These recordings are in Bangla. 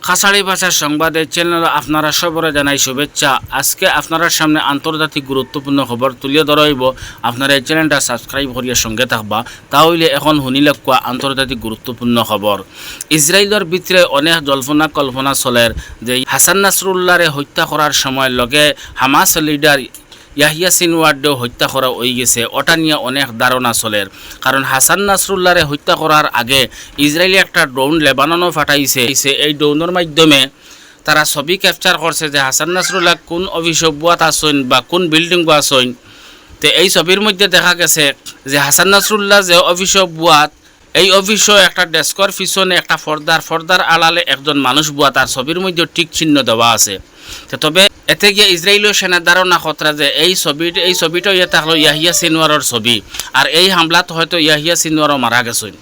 খাসাড়ি ভাষার সংবাদের চ্যানেল আপনারা সবরে জানাই শুভেচ্ছা। আজকে আপনার সামনে আন্তর্জাতিক গুরুত্বপূর্ণ খবর তুলিয়ে ধরাইব। আপনারা এই চ্যানেলটা সাবস্ক্রাইব করিয়া সঙ্গে থাকবা, তাহলে এখন শুনিলে কোয়া আন্তর্জাতিক গুরুত্বপূর্ণ খবর। ইসরায়েলের ভিতরে অনেক জল্পনা কল্পনা চলের যে হাসান নাসরুল্লাহরে হত্যা করার সময় লগে হামাস লিডার ইয়াহিয়া সিনওয়ারকেও হত্যা করা হয়ে গেছে। ওটা নিয়ে অনেক ধারণা চলের, কারণ হাসান নাসরুল্লাহরে হত্যা করার আগে ইসরায়েলি একটা ড্রোন লেবাননও ফাটাইছে। এই ড্রোনের মাধ্যমে তারা ছবি ক্যাপচার করছে যে হাসান নাসরুল্লাহ কোন অফিসে বুয়াত আসইন বা কোন বিল্ডিং আসইন। তো এই ছবির মধ্যে দেখা গেছে যে হাসান নাসরুল্লাহ যে অফিসে বুয়াত, এই অফিসও একটা ডেস্কর পিছনে একটা ফর্দার আড়ালে একজন মানুষ বুয়া, তার ছবির মধ্যে ঠিক চিহ্ন দেওয়া আছে। তবে এতে গিয়ে ইসরায়েলীয় সেনার ধারণা খতরা যে এই ছবিটা ইয়ে থাকলো ইয়াহিয়া সিনওয়ারের ছবি, আর এই হামলাত হয়তো ইয়াহিয়া সিনওয়ারও মারা গেছেন।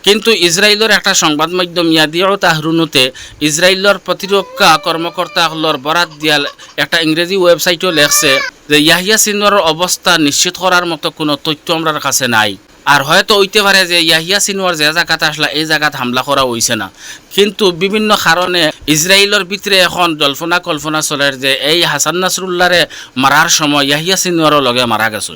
কিন্তু ইসরায়েলের একটা সংবাদ মাধ্যম ইয়াদিও তাহরুনুতে ইসরায়েলের প্রতিরক্ষা কর্মকর্তাগুলোর বরাত দিয়াল একটা ইংরেজি ওয়েবসাইটও লেখছে যে ইয়াহিয়া সিনওয়ারের অবস্থা নিশ্চিত করার মতো কোনো তথ্য আমার কাছে নাই। আর হয়তো হইতে পারে যে ইয়াহিয়া সিনওয়ার যে জায়গাতে আসলা এই জায়গাত হামলা করা হইছে না, কিন্তু বিভিন্ন কারণে ইসরায়েলের ভিতরে এখন জল্পনা কল্পনা চলের যে এই হাসান নাসরুল্লাহরে মারার সময় ইয়াহিয়া সিনওয়ারও লগে মারা গেছে।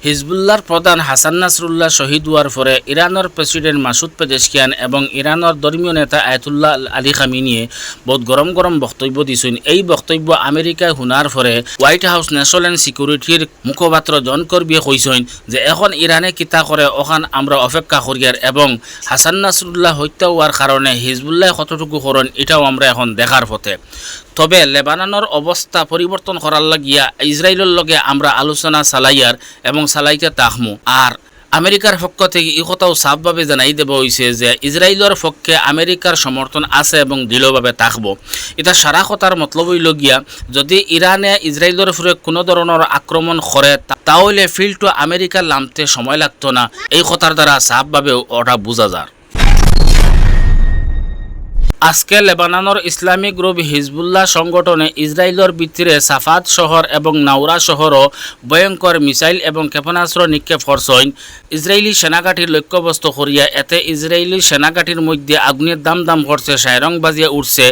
হিজবুল্লাহর প্রধান হাসান নাসরুল্লাহ শহীদ হওয়ার পরে ইরানের প্রেসিডেন্ট মাসুদ পেজেশকিয়ান এবং ইরানের ধর্মীয় নেতা আয়াতুল্লাহ আলী খামিনিয়ে বহুত গরম বক্তব্য দিয়েছেন। এই বক্তব্য আমেরিকায় শুনার পরে হোয়াইট হাউস ন্যাশনাল সিকিউরিটির মুখপাত্র জন কর্বিয়ে কইছেন যে এখন ইরানে কিতা করে ওখান আমরা অপেক্ষা করিয়ার, এবং হাসান নাসরুল্লাহ হত্যা হওয়ার কারণে হিজবুল্লাহ কতটুকু করেন এটাও আমরা এখন দেখার পথে। তবে লেবাননের অবস্থা পরিবর্তন করার লাগিয়া ইসরায়েলের লগে আমরা আলোচনা চালাইয়ার এবং চালাইতে তাহমু। আর আমেরিকার পক্ষ থেকে এই কথাও সাফভাবে জানাই দেওয়া হয়েছে যে ইসরায়েলের পক্ষে আমেরিকার সমর্থন আছে এবং দৃঢ়ভাবে থাকব। এটা সারা কথার মতলব হইল গিয়া যদি ইরানে ইসরায়েলের উপরে কোনো ধরনের আক্রমণ করে তাহলে ফিল্ড টু আমেরিকার নামতে সময় লাগতো না। এই কথার দ্বারা সাফভাবে ওটা বোঝা যায়। আজকে লেবাননের ইসলামিক গ্রুপ হিজবুল্লাহ সংগঠনে ইসরায়েলের ভিতরে সাফাদ শহর এবং নাউরা শহরও ভয়ঙ্কর মিসাইল এবং ক্ষেপণাস্ত্র নিক্ষেপ করছেন। ইসরায়েলি সেনাঘাটির লক্ষ্যবস্তু করিয়া এতে ইসরায়েলি সেনাঘাটির মধ্যে আগুনের দাম করছে, সায়রং বাজিয়ে উঠছে।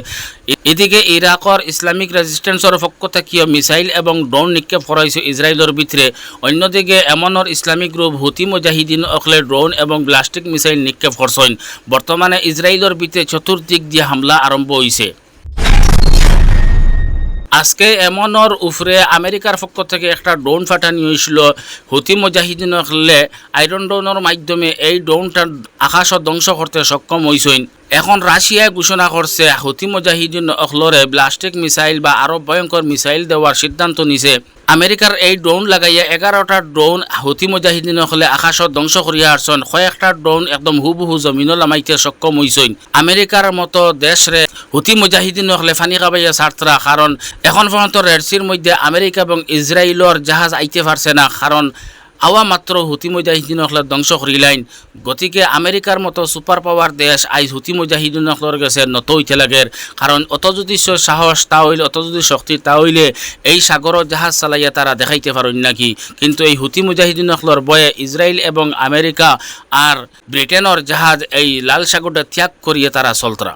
এদিকে ইরাকর ইসলামিক রেজিস্ট্যান্সের পক্ষ থেকে মিসাইল এবং ড্রোন নিক্ষেপ করাইছে ইসরায়েলের ভিতরে। অন্যদিকে এমনর ইসলামিক গ্রুপ হুতি মুজাহিদিন অকলে ড্রোন এবং ব্লাস্টিক মিসাইল নিক্ষেপ করছেন। বর্তমানে ইসরায়েলের ভিতরে চতুর্দিক দিয়ে হামলা আরম্ভ হয়েছে। আজকে এমনর উপরে আমেরিকার পক্ষ থেকে একটা ড্রোন ফাটানি হয়েছিল। হুতি মুজাহিদিন হলে আয়রন ড্রোনের মাধ্যমে এই ড্রোনটা আকাশ ধ্বংস করতে সক্ষম হয়েছেন। এখন রাশিয়ায় ঘোষণা করছে হুতি মুজাহিদিন অখলরে ব্লাস্টিক মিসাইল বা আরও ভয়ঙ্কর মিসাইল দেওয়ার সিদ্ধান্ত নিছে। আমেরিকার এই ড্রোন লাগাইয়া 11টা ড্রোন হুতি মুজাহিদিন হলে আকাশত ধ্বংস করিয়া আসছেন। কয়েকটা ড্রোন একদম হুবহু জমিনও নামাইতে সক্ষম হয়েছেন। আমেরিকার মতো দেশরে হুতি মুজাহিদিন হলে ফানি খাবাইয়া ছাড়তরা, কারণ এখন পর্যন্ত রেডসির মধ্যে আমেরিকা এবং ইসরায়েলের জাহাজ আইতে পারছে না, কারণ আওয়া মাত্র হুতি মুজাহিদিন হলে ধ্বংস করিলাইন। গতিকে আমেরিকার মতো সুপার পাওয়ার দেশ আইজ হুতি মুজাহিদিন হলের গেছে নত হইতে লাগে, কারণ অত যদি সাহস তা হইলে অত যদি শক্তি তা হইলে এই সাগরের জাহাজ চালাইয়া তারা দেখাইতে পারেন নাকি। কিন্তু এই হুতি মুজাহিদিন হলের বয়ে ইসরায়েল এবং আমেরিকা আর ব্রিটেনের জাহাজ এই লাল সাগরটা ত্যাগ করিয়ে তারা চলতরা।